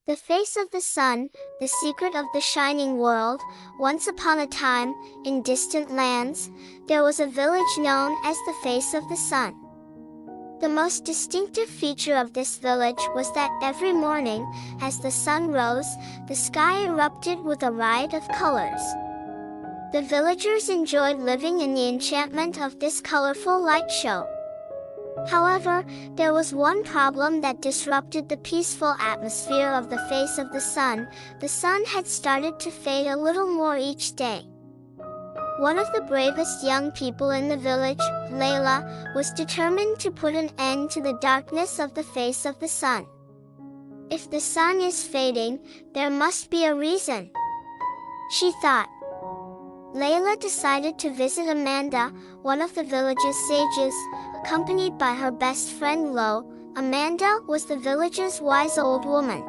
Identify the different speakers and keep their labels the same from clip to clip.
Speaker 1: The face of the sun, the secret of the shining world. Once upon a time, in distant lands, there was a village known as the face of the sun. The most distinctive feature of this village was that every morning, as the sun rose, the sky erupted with a riot of colors. The villagers enjoyed living in the enchantment of this colorful light show. However, there was one problem that disrupted the peaceful atmosphere of the face of the sun. The sun had started to fade a little more each day. One of the bravest young people in the village, Layla, was determined to put an end to the darkness of the face of the sun. If the sun is fading, there must be a reason, she thought. Layla decided to visit Amanda, one of the village's sages, accompanied by her best friend Lo. Amanda was the village's wise old woman.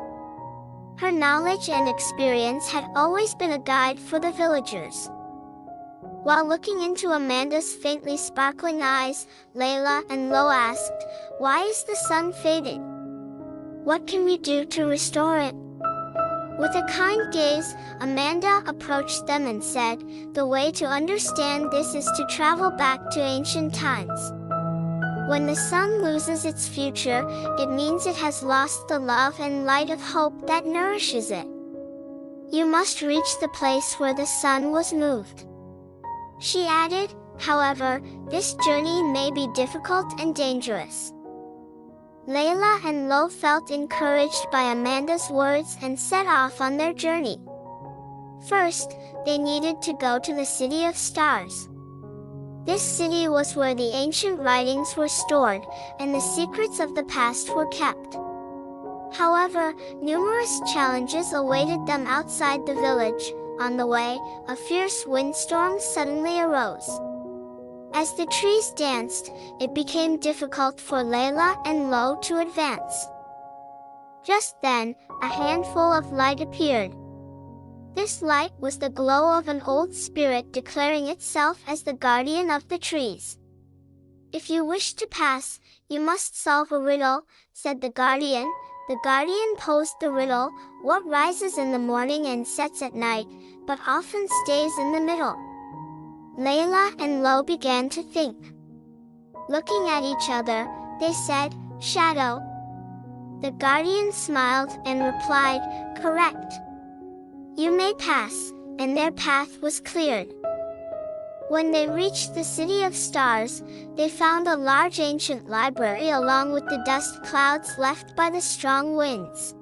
Speaker 1: Her knowledge and experience had always been a guide for the villagers. While looking into Amanda's faintly sparkling eyes, Layla and Lo asked, "Why is the sun fading? What can we do to restore it?" With a kind gaze, Amanda approached them and said, "The way to understand this is to travel back to ancient times. When the sun loses its future, it means it has lost the love and light of hope that nourishes it. You must reach the place where the sun was moved." She added, "However, this journey may be difficult and dangerous." Layla and Lo felt encouraged by Amanda's words and set off on their journey. First, they needed to go to the City of Stars. This city was where the ancient writings were stored, and the secrets of the past were kept. However, numerous challenges awaited them outside the village. On the way, a fierce windstorm suddenly arose. As the trees danced, it became difficult for Layla and Lo to advance. Just then, a handful of light appeared. This light was the glow of an old spirit declaring itself as the guardian of the trees. "If you wish to pass, you must solve a riddle," said the guardian. The guardian posed the riddle: "What rises in the morning and sets at night, but often stays in the middle?" Layla and Lo began to think. Looking at each other, they said, "Shadow." The guardian smiled and replied, "Correct. You may pass," and their path was cleared. When they reached the City of Stars, they found a large ancient library along with the dust clouds left by the strong winds.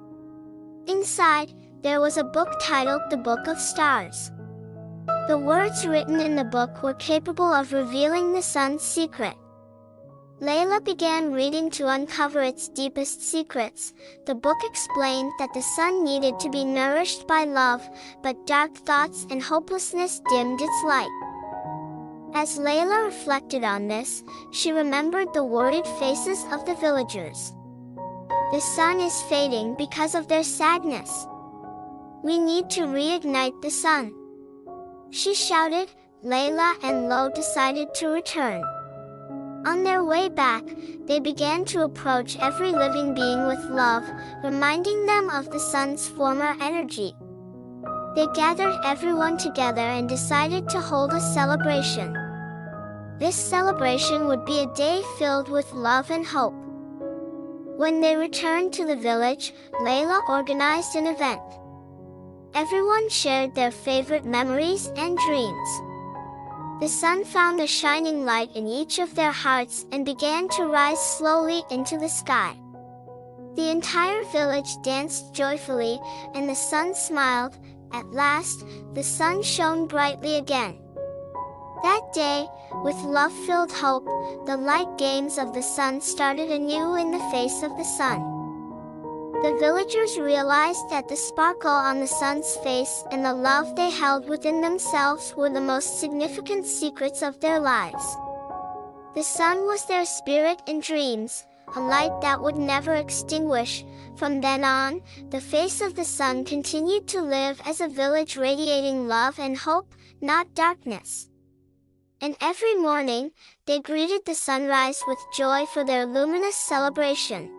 Speaker 1: Inside, there was a book titled The Book of Stars. The words written in the book were capable of revealing the sun's secret. Layla began reading to uncover its deepest secrets. The book explained that the sun needed to be nourished by love, but dark thoughts and hopelessness dimmed its light. As Layla reflected on this, she remembered the worried faces of the villagers. The sun is fading because of their sadness. We need to reignite the sun, she shouted. Layla and Lo decided to return. On their way back, they began to approach every living being with love, reminding them of the sun's former energy. They gathered everyone together and decided to hold a celebration. This celebration would be a day filled with love and hope. When they returned to the village, Layla organized an event. Everyone shared their favorite memories and dreams. The sun found a shining light in each of their hearts and began to rise slowly into the sky. The entire village danced joyfully, and the sun smiled. At last, the sun shone brightly again. That day, with love-filled hope, the light games of the sun started anew in the face of the sun. The villagers realized that the sparkle on the sun's face and the love they held within themselves were the most significant secrets of their lives. The sun was their spirit and dreams, a light that would never extinguish. From then on, the face of the sun continued to live as a village radiating love and hope, not darkness. And every morning, they greeted the sunrise with joy for their luminous celebration.